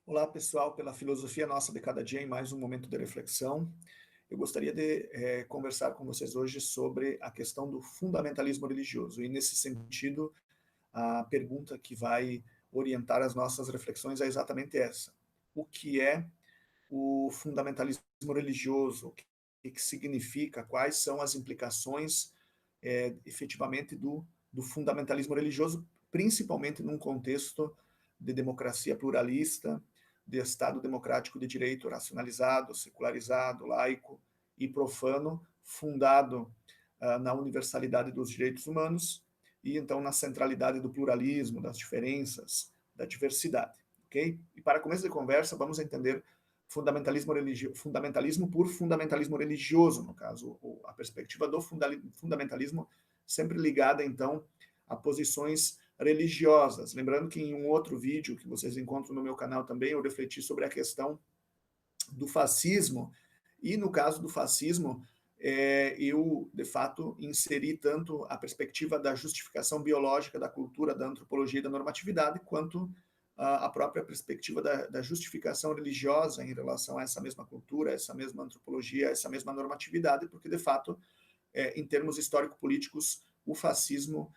Olá, pessoal, pela filosofia nossa de cada dia em mais um momento de reflexão. Eu gostaria de conversar com vocês hoje sobre a questão do fundamentalismo religioso. E, nesse sentido, a pergunta que vai orientar as nossas reflexões é exatamente essa: o que é o fundamentalismo religioso? O que significa? Quais são as implicações, efetivamente, do fundamentalismo religioso, principalmente num contexto de democracia pluralista, de Estado democrático de direito racionalizado, secularizado, laico e profano, fundado na universalidade dos direitos humanos e, então, na centralidade do pluralismo, das diferenças, da diversidade. Ok? E, para começo de conversa, vamos entender fundamentalismo por fundamentalismo religioso, no caso, a perspectiva do fundamentalismo sempre ligada, então, a posições religiosas. Lembrando que em um outro vídeo que vocês encontram no meu canal também, eu refleti sobre a questão do fascismo, e no caso do fascismo, eu, de fato, inseri tanto a perspectiva da justificação biológica da cultura, da antropologia e da normatividade, quanto a própria perspectiva da justificação religiosa em relação a essa mesma cultura, essa mesma antropologia, essa mesma normatividade, porque, de fato, em termos histórico-políticos, o fascismo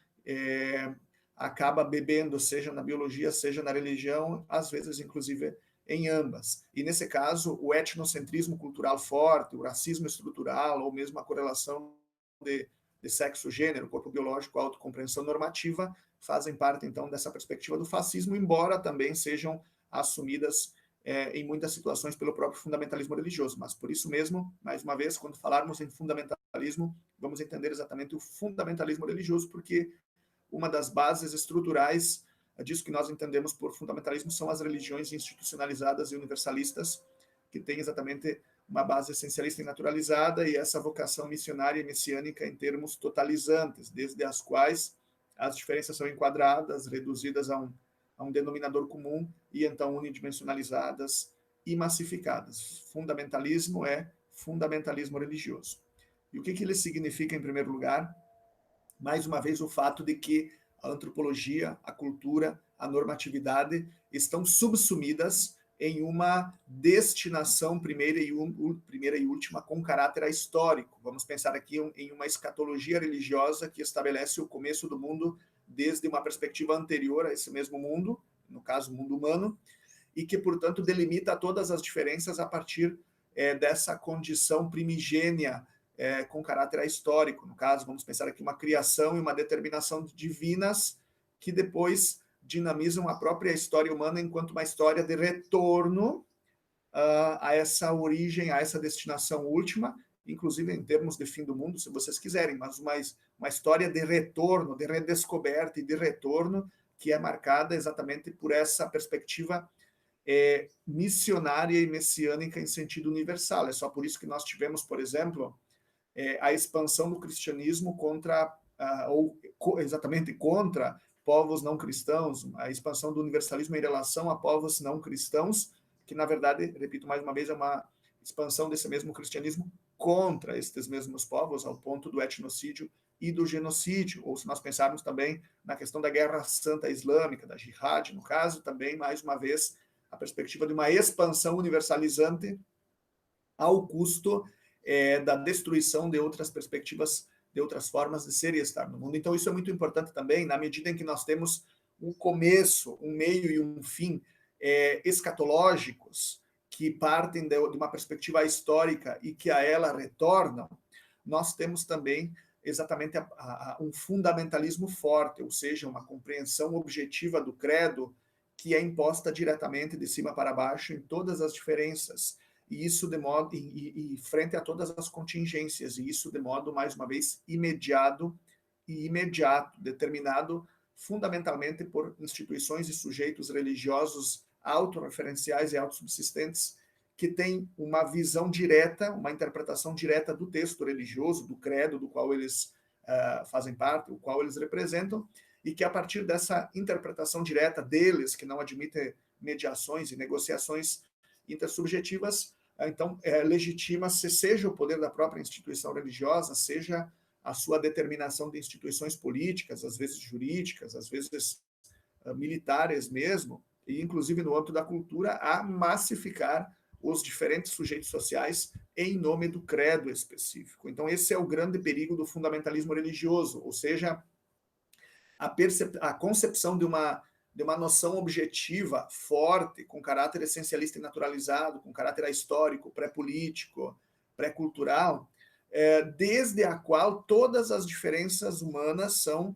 acaba bebendo, seja na biologia, seja na religião, às vezes, inclusive, em ambas. E, nesse caso, o etnocentrismo cultural forte, o racismo estrutural, ou mesmo a correlação de sexo, gênero, corpo biológico, autocompreensão normativa, fazem parte, então, dessa perspectiva do fascismo, embora também sejam assumidas em muitas situações pelo próprio fundamentalismo religioso. Mas, por isso mesmo, mais uma vez, quando falarmos em fundamentalismo, vamos entender exatamente o fundamentalismo religioso, porque uma das bases estruturais disso que nós entendemos por fundamentalismo são as religiões institucionalizadas e universalistas, que têm exatamente uma base essencialista e naturalizada, e essa vocação missionária e messiânica em termos totalizantes, desde as quais as diferenças são enquadradas, reduzidas a um denominador comum, e então unidimensionalizadas e massificadas. Fundamentalismo é fundamentalismo religioso. E o que ele significa, em primeiro lugar? Mais uma vez, o fato de que a antropologia, a cultura, a normatividade estão subsumidas em uma destinação primeira e última com caráter histórico. Vamos pensar aqui em uma escatologia religiosa que estabelece o começo do mundo desde uma perspectiva anterior a esse mesmo mundo, no caso, o mundo humano, e que, portanto, delimita todas as diferenças a partir dessa condição primigênia com caráter histórico. No caso, vamos pensar aqui uma criação e uma determinação divinas que depois dinamizam a própria história humana enquanto uma história de retorno a essa origem, a essa destinação última, inclusive em termos de fim do mundo, se vocês quiserem, mas uma história de retorno, de redescoberta e de retorno que é marcada exatamente por essa perspectiva missionária e messiânica em sentido universal. É só por isso que nós tivemos, por exemplo, a expansão do cristianismo contra, ou exatamente contra povos não cristãos, a expansão do universalismo em relação a povos não cristãos, que, na verdade, repito mais uma vez, é uma expansão desse mesmo cristianismo contra estes mesmos povos, ao ponto do etnocídio e do genocídio. Ou, se nós pensarmos também na questão da Guerra Santa Islâmica, da Jihad, no caso, também, mais uma vez, a perspectiva de uma expansão universalizante ao custo da destruição de outras perspectivas, de outras formas de ser e estar no mundo. Então, isso é muito importante também, na medida em que nós temos um começo, um meio e um fim escatológicos, que partem de uma perspectiva histórica e que a ela retornam, nós temos também exatamente um fundamentalismo forte, ou seja, uma compreensão objetiva do credo que é imposta diretamente de cima para baixo em todas as diferenças, e isso de modo e frente a todas as contingências, e isso de modo, mais uma vez, imediato, determinado fundamentalmente por instituições e sujeitos religiosos autorreferenciais e autossubsistentes que têm uma visão direta, uma interpretação direta do texto religioso, do credo do qual eles fazem parte, o qual eles representam, e que, a partir dessa interpretação direta deles, que não admite mediações e negociações intersubjetivas, então, legitima-se, seja o poder da própria instituição religiosa, seja a sua determinação de instituições políticas, às vezes jurídicas, às vezes militares mesmo, e inclusive no âmbito da cultura, a massificar os diferentes sujeitos sociais em nome do credo específico. Então, esse é o grande perigo do fundamentalismo religioso, ou seja, a concepção de uma noção objetiva, forte, com caráter essencialista e naturalizado, com caráter histórico, pré-político, pré-cultural, desde a qual todas as diferenças humanas são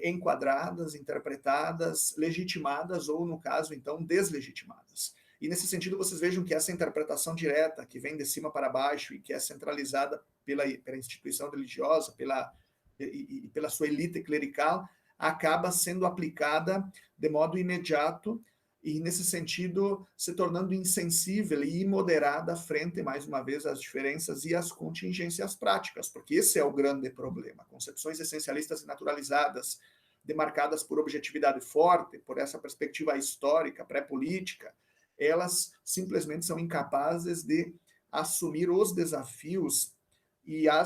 enquadradas, interpretadas, legitimadas ou, no caso, então, deslegitimadas. E, nesse sentido, vocês vejam que essa interpretação direta, que vem de cima para baixo e que é centralizada pela instituição religiosa, pela sua elite clerical, acaba sendo aplicada de modo imediato e, nesse sentido, se tornando insensível e imoderada frente, mais uma vez, às diferenças e às contingências práticas, porque esse é o grande problema. Concepções essencialistas e naturalizadas, demarcadas por objetividade forte, por essa perspectiva histórica, pré-política, elas simplesmente são incapazes de assumir os desafios e a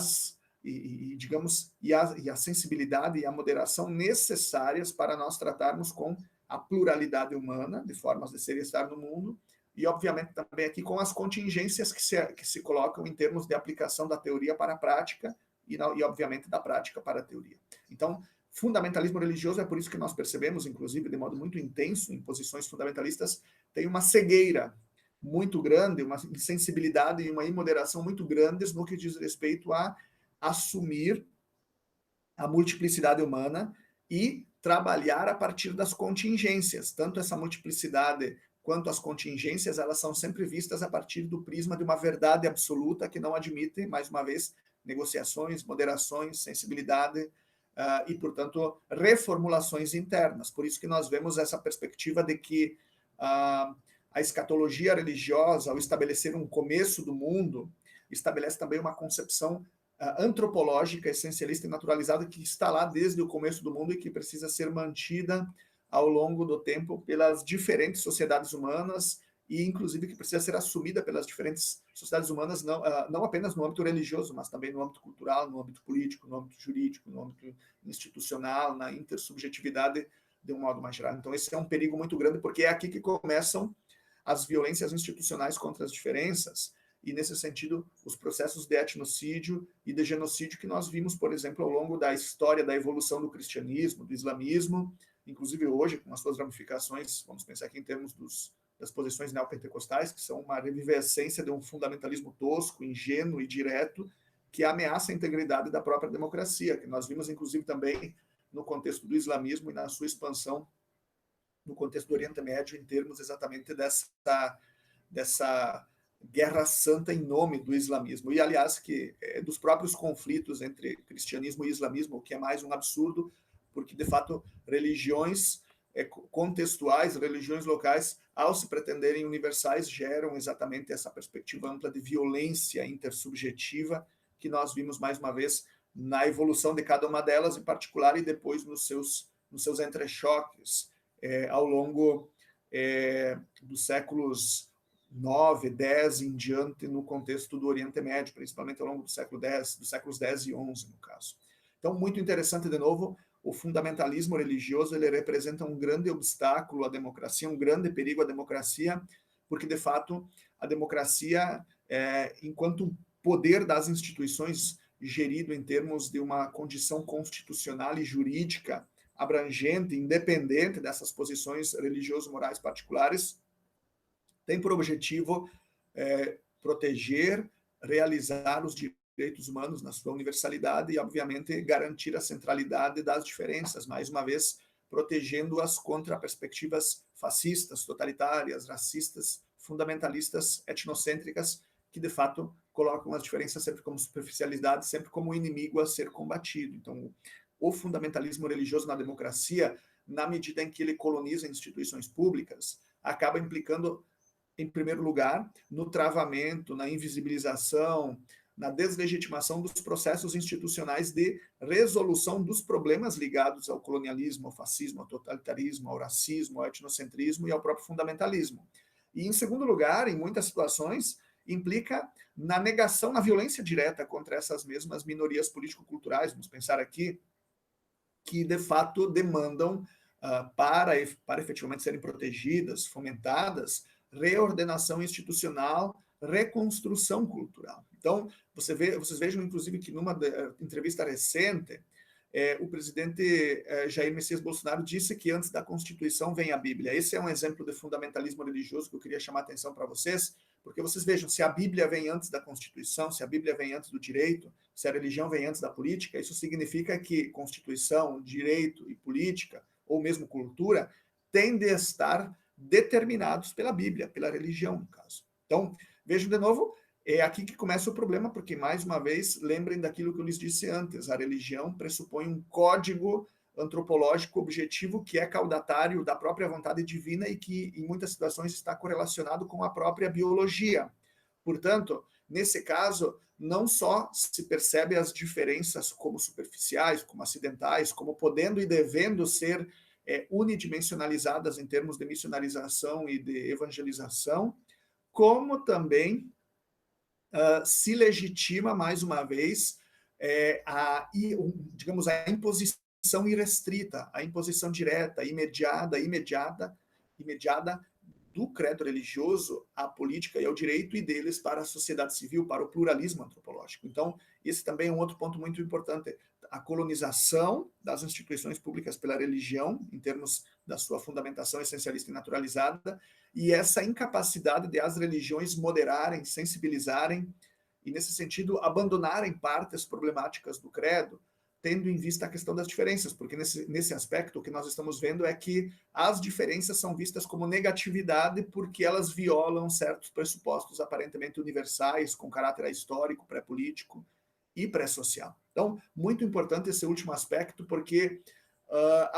sensibilidade e a moderação necessárias para nós tratarmos com a pluralidade humana de formas de ser e estar no mundo e, obviamente, também aqui com as contingências que se colocam em termos de aplicação da teoria para a prática e, obviamente, da prática para a teoria. Então, fundamentalismo religioso é por isso que nós percebemos, inclusive, de modo muito intenso, em posições fundamentalistas, tem uma cegueira muito grande, uma insensibilidade e uma imoderação muito grandes no que diz respeito a assumir a multiplicidade humana e trabalhar a partir das contingências. Tanto essa multiplicidade quanto as contingências, elas são sempre vistas a partir do prisma de uma verdade absoluta que não admite, mais uma vez, negociações, moderações, sensibilidade e, portanto, reformulações internas. Por isso que nós vemos essa perspectiva de que a escatologia religiosa, ao estabelecer um começo do mundo, estabelece também uma concepção antropológica, essencialista e naturalizada que está lá desde o começo do mundo e que precisa ser mantida ao longo do tempo pelas diferentes sociedades humanas e, inclusive, que precisa ser assumida pelas diferentes sociedades humanas, não apenas no âmbito religioso, mas também no âmbito cultural, no âmbito político, no âmbito jurídico, no âmbito institucional, na intersubjetividade, de um modo mais geral. Então, esse é um perigo muito grande, porque é aqui que começam as violências institucionais contra as diferenças, e, nesse sentido, os processos de etnocídio e de genocídio que nós vimos, por exemplo, ao longo da história da evolução do cristianismo, do islamismo, inclusive hoje, com as suas ramificações, vamos pensar aqui em termos das posições neopentecostais, que são uma revivescência de um fundamentalismo tosco, ingênuo e direto, que ameaça a integridade da própria democracia, que nós vimos, inclusive, também no contexto do islamismo e na sua expansão no contexto do Oriente Médio, em termos exatamente dessa guerra santa em nome do islamismo. E, aliás, que é dos próprios conflitos entre cristianismo e islamismo, o que é mais um absurdo, porque, de fato, religiões contextuais, religiões locais, ao se pretenderem universais, geram exatamente essa perspectiva ampla de violência intersubjetiva que nós vimos, mais uma vez, na evolução de cada uma delas, em particular, e depois nos seus entrechoques ao longo dos séculos 9, 10 em diante, no contexto do Oriente Médio, principalmente ao longo do século 10, dos séculos 10 e 11, no caso. Então, muito interessante, de novo, o fundamentalismo religioso, ele representa um grande obstáculo à democracia, um grande perigo à democracia, porque, de fato, a democracia, enquanto poder das instituições gerido em termos de uma condição constitucional e jurídica abrangente, independente dessas posições religioso-morais particulares, tem por objetivo proteger, realizar os direitos humanos na sua universalidade e, obviamente, garantir a centralidade das diferenças, mais uma vez, protegendo-as contra perspectivas fascistas, totalitárias, racistas, fundamentalistas, etnocêntricas, que, de fato, colocam as diferenças sempre como superficialidade, sempre como inimigo a ser combatido. Então, o fundamentalismo religioso na democracia, na medida em que ele coloniza instituições públicas, acaba implicando, em primeiro lugar, no travamento, na invisibilização, na deslegitimação dos processos institucionais de resolução dos problemas ligados ao colonialismo, ao fascismo, ao totalitarismo, ao racismo, ao etnocentrismo e ao próprio fundamentalismo. E, em segundo lugar, em muitas situações, implica na negação, na violência direta contra essas mesmas minorias político-culturais, vamos pensar aqui, que, de fato, demandam para efetivamente serem protegidas, fomentadas, reordenação institucional, reconstrução cultural. Então, vocês vejam, inclusive, que numa entrevista recente, o presidente Jair Messias Bolsonaro disse que antes da Constituição vem a Bíblia. Esse é um exemplo de fundamentalismo religioso que eu queria chamar a atenção para vocês, porque vocês vejam, se a Bíblia vem antes da Constituição, se a Bíblia vem antes do direito, se a religião vem antes da política, isso significa que Constituição, direito e política, ou mesmo cultura, tendem a estar determinados pela Bíblia, pela religião, no caso. Então, vejam de novo, é aqui que começa o problema, porque, mais uma vez, lembrem daquilo que eu lhes disse antes, a religião pressupõe um código antropológico objetivo que é caudatário da própria vontade divina e que, em muitas situações, está correlacionado com a própria biologia. Portanto, nesse caso, não só se percebe as diferenças como superficiais, como acidentais, como podendo e devendo ser unidimensionalizadas em termos de missionarização e de evangelização, como também se legitima, mais uma vez, digamos, a imposição irrestrita, a imposição direta, imediata do credo religioso à política e ao direito e deles para a sociedade civil, para o pluralismo antropológico. Então, esse também é um outro ponto muito importante. A colonização das instituições públicas pela religião, em termos da sua fundamentação essencialista e naturalizada, e essa incapacidade de as religiões moderarem, sensibilizarem e, nesse sentido, abandonarem partes problemáticas do credo, tendo em vista a questão das diferenças, porque nesse aspecto o que nós estamos vendo é que as diferenças são vistas como negatividade porque elas violam certos pressupostos aparentemente universais, com caráter histórico, pré-político e pré-social. Então, muito importante esse último aspecto, porque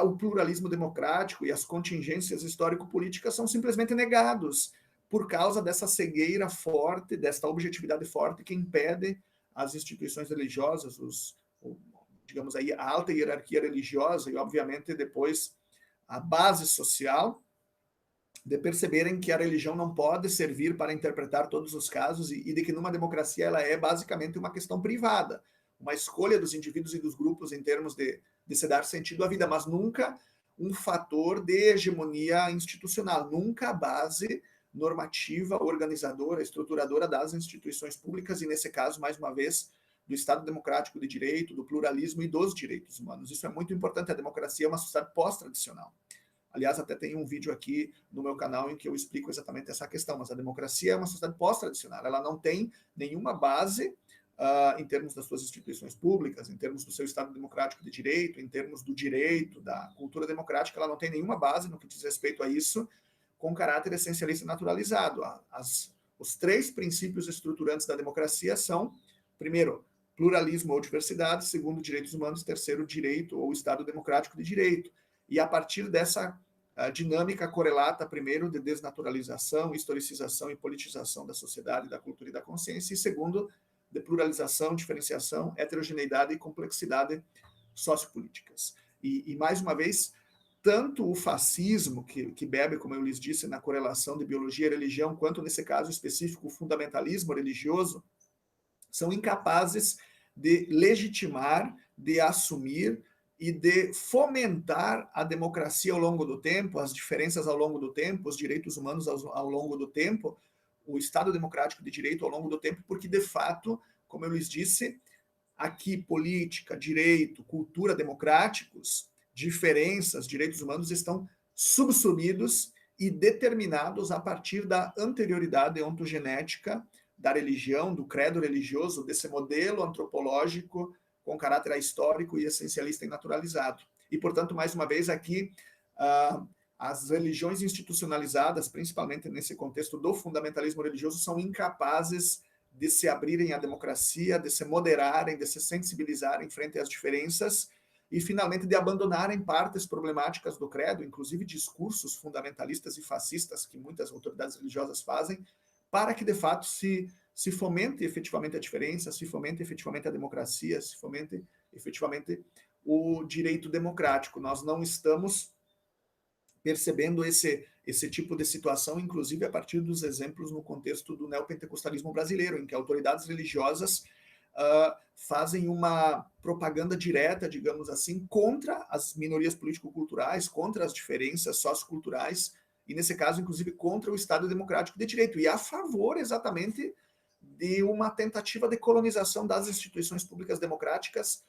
o pluralismo democrático e as contingências histórico-políticas são simplesmente negados por causa dessa cegueira forte, desta objetividade forte que impede as instituições religiosas, digamos aí, a alta hierarquia religiosa e, obviamente, depois a base social, de perceberem que a religião não pode servir para interpretar todos os casos e de que numa democracia ela é basicamente uma questão privada, uma escolha dos indivíduos e dos grupos em termos de se dar sentido à vida, mas nunca um fator de hegemonia institucional, nunca a base normativa, organizadora, estruturadora das instituições públicas e, nesse caso, mais uma vez, do Estado democrático de direito, do pluralismo e dos direitos humanos. Isso é muito importante. A democracia é uma sociedade pós-tradicional. Aliás, até tem um vídeo aqui no meu canal em que eu explico exatamente essa questão, mas a democracia é uma sociedade pós-tradicional. Ela não tem nenhuma base em termos das suas instituições públicas, em termos do seu Estado democrático de direito, em termos do direito, da cultura democrática, ela não tem nenhuma base no que diz respeito a isso, com caráter essencialista naturalizado. Os três princípios estruturantes da democracia são, primeiro, pluralismo ou diversidade, segundo, direitos humanos, terceiro, direito ou Estado democrático de direito. E a partir dessa dinâmica correlata, primeiro, de desnaturalização, historicização e politização da sociedade, da cultura e da consciência, e segundo, de pluralização, diferenciação, heterogeneidade e complexidade sociopolíticas. E mais uma vez, tanto o fascismo, que bebe, como eu lhes disse, na correlação de biologia e religião, quanto, nesse caso específico, o fundamentalismo religioso, são incapazes de legitimar, de assumir e de fomentar a democracia ao longo do tempo, as diferenças ao longo do tempo, os direitos humanos ao longo do tempo, o Estado democrático de direito ao longo do tempo, porque, de fato, como eu lhes disse, aqui política, direito, cultura democráticos, diferenças, direitos humanos estão subsumidos e determinados a partir da anterioridade ontogenética da religião, do credo religioso, desse modelo antropológico com caráter histórico e essencialista e naturalizado. E, portanto, mais uma vez aqui, as religiões institucionalizadas, principalmente nesse contexto do fundamentalismo religioso, são incapazes de se abrirem à democracia, de se moderarem, de se sensibilizarem frente às diferenças e, finalmente, de abandonarem partes problemáticas do credo, inclusive discursos fundamentalistas e fascistas que muitas autoridades religiosas fazem, para que, de fato, se fomente efetivamente a diferença, se fomente efetivamente a democracia, se fomente efetivamente o direito democrático. Nós não estamos percebendo esse tipo de situação, inclusive a partir dos exemplos no contexto do neopentecostalismo brasileiro, em que autoridades religiosas fazem uma propaganda direta, digamos assim, contra as minorias político-culturais, contra as diferenças socioculturais, e nesse caso, inclusive, contra o Estado Democrático de Direito, e a favor exatamente de uma tentativa de colonização das instituições públicas democráticas,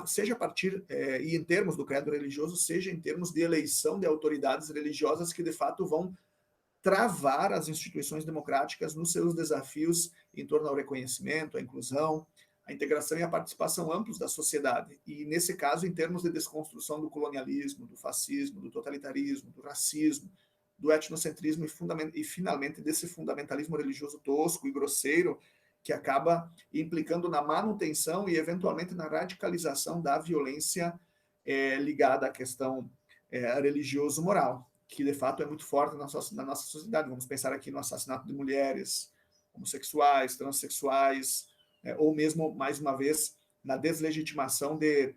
seja a partir, e em termos do credo religioso, seja em termos de eleição de autoridades religiosas que, de fato, vão travar as instituições democráticas nos seus desafios em torno ao reconhecimento, à inclusão, à integração e à participação amplos da sociedade. E, nesse caso, em termos de desconstrução do colonialismo, do fascismo, do totalitarismo, do racismo, do etnocentrismo e finalmente, desse fundamentalismo religioso tosco e grosseiro que acaba implicando na manutenção e, eventualmente, na radicalização da violência ligada à questão religioso-moral, que, de fato, é muito forte na nossa sociedade. Vamos pensar aqui no assassinato de mulheres, homossexuais, transexuais, ou mesmo, mais uma vez, na deslegitimação de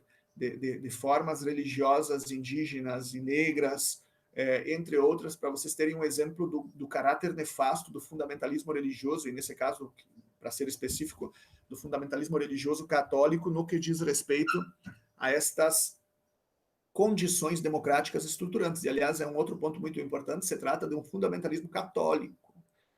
formas religiosas indígenas e negras, entre outras, para vocês terem um exemplo do caráter nefasto do fundamentalismo religioso, e nesse caso, para ser específico, do fundamentalismo religioso católico no que diz respeito a estas condições democráticas estruturantes. E, aliás, é um outro ponto muito importante, se trata de um fundamentalismo católico,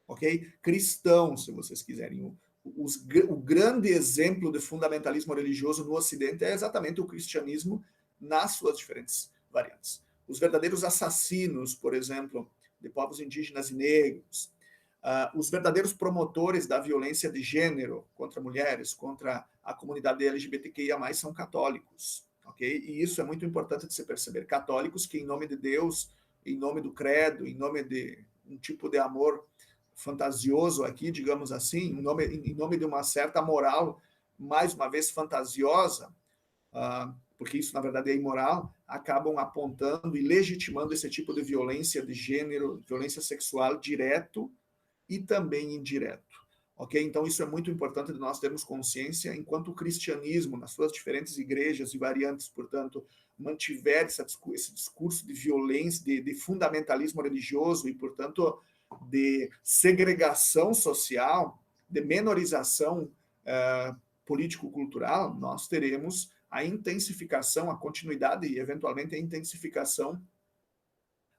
ok? Cristão, se vocês quiserem. O grande exemplo de fundamentalismo religioso no Ocidente é exatamente o cristianismo nas suas diferentes variantes. Os verdadeiros assassinos, por exemplo, de povos indígenas e negros, os verdadeiros promotores da violência de gênero contra mulheres, contra a comunidade LGBTQIA+, são católicos, ok? E isso é muito importante de se perceber. Católicos que, em nome de Deus, em nome do credo, em nome de um tipo de amor fantasioso aqui, digamos assim, em nome de uma certa moral, mais uma vez fantasiosa, porque isso, na verdade, é imoral, acabam apontando e legitimando esse tipo de violência de gênero, violência sexual direto e também indireto. Ok? Então, isso é muito importante de nós termos consciência, enquanto o cristianismo, nas suas diferentes igrejas e variantes, portanto, mantiver esse discurso de violência, de fundamentalismo religioso e, portanto, de segregação social, de menorização político-cultural, nós teremos a intensificação, a continuidade e, eventualmente, a intensificação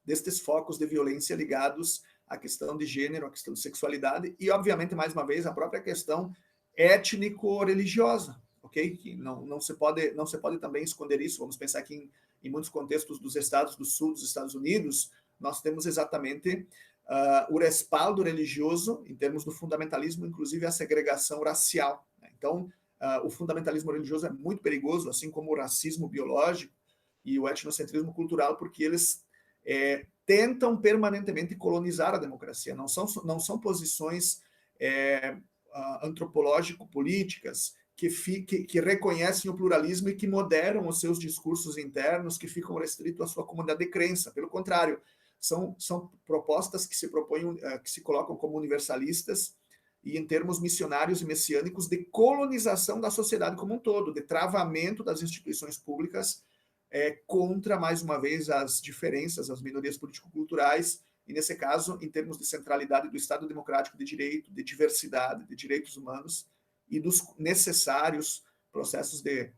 destes focos de violência ligados à questão de gênero, à questão de sexualidade e, obviamente, mais uma vez, a própria questão étnico-religiosa, ok? Que não se pode também esconder isso. Vamos pensar que em muitos contextos dos estados do sul dos Estados Unidos, nós temos exatamente o respaldo religioso, em termos do fundamentalismo, inclusive a segregação racial. Então, o fundamentalismo religioso é muito perigoso, assim como o racismo biológico e o etnocentrismo cultural, porque eles tentam permanentemente colonizar a democracia. Não são posições antropológico-políticas que reconhecem o pluralismo e que moderam os seus discursos internos, que ficam restritos à sua comunidade de crença. Pelo contrário, são propostas que se propõem, que se colocam como universalistas e, em termos missionários e messiânicos, de colonização da sociedade como um todo, de travamento das instituições públicas contra, mais uma vez, as diferenças, as minorias político-culturais, e, nesse caso, em termos de centralidade do Estado Democrático de Direito, de diversidade, de direitos humanos e dos necessários processos de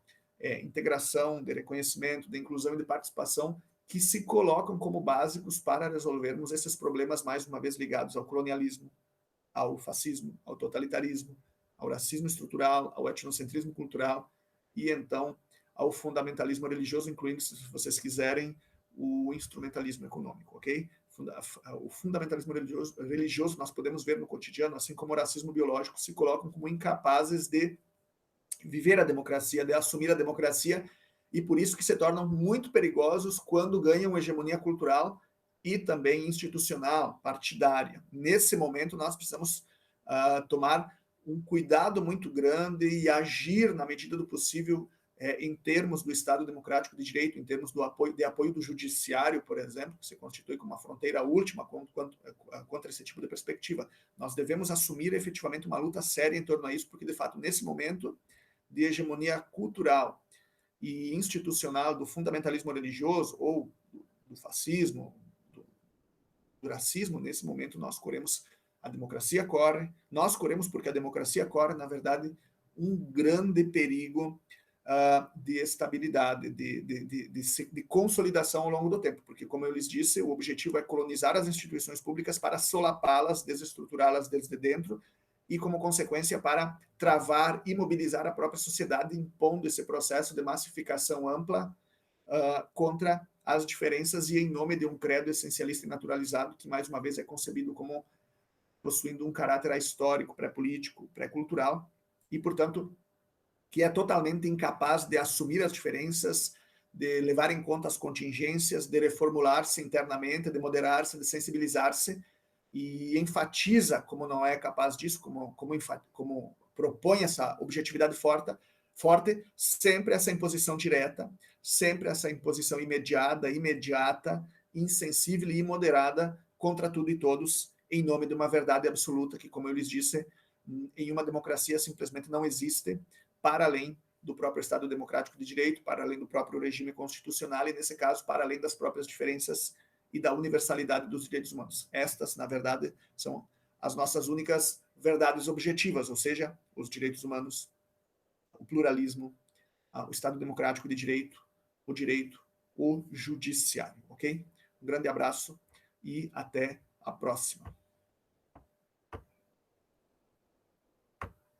integração, de reconhecimento, de inclusão e de participação que se colocam como básicos para resolvermos esses problemas, mais uma vez, ligados ao colonialismo, ao fascismo, ao totalitarismo, ao racismo estrutural, ao etnocentrismo cultural e, então, ao fundamentalismo religioso, incluindo, se vocês quiserem, o instrumentalismo econômico, ok? O fundamentalismo religioso nós podemos ver no cotidiano, assim como o racismo biológico, se colocam como incapazes de viver a democracia, de assumir a democracia, e por isso que se tornam muito perigosos quando ganham hegemonia cultural e também institucional, partidária. Nesse momento, nós precisamos tomar um cuidado muito grande e agir, na medida do possível, em termos do Estado Democrático de Direito, em termos de apoio do judiciário, por exemplo, que se constitui como uma fronteira última contra esse tipo de perspectiva. Nós devemos assumir efetivamente uma luta séria em torno a isso, porque, de fato, nesse momento de hegemonia cultural e institucional do fundamentalismo religioso ou do fascismo, do racismo, nesse momento nós corremos, a democracia corre, nós corremos porque a democracia corre, na verdade, um grande perigo de estabilidade, de consolidação ao longo do tempo, porque, como eu lhes disse, o objetivo é colonizar as instituições públicas para solapá-las, desestruturá-las desde dentro, e, como consequência, para travar e mobilizar a própria sociedade, impondo esse processo de massificação ampla contra as diferenças e em nome de um credo essencialista e naturalizado, que, mais uma vez, é concebido como possuindo um caráter histórico, pré-político, pré-cultural, e, portanto, que é totalmente incapaz de assumir as diferenças, de levar em conta as contingências, de reformular-se internamente, de moderar-se, de sensibilizar-se, e enfatiza, como não é capaz disso, como propõe essa objetividade forte, sempre essa imposição direta, sempre essa imposição imediata, insensível e imoderada contra tudo e todos, em nome de uma verdade absoluta que, como eu lhes disse, em uma democracia simplesmente não existe, para além do próprio Estado democrático de direito, para além do próprio regime constitucional e, nesse caso, para além das próprias diferenças e da universalidade dos direitos humanos. Estas, na verdade, são as nossas únicas verdades objetivas, ou seja, os direitos humanos, o pluralismo, o Estado democrático de direito, o judiciário, ok? Um grande abraço e até a próxima.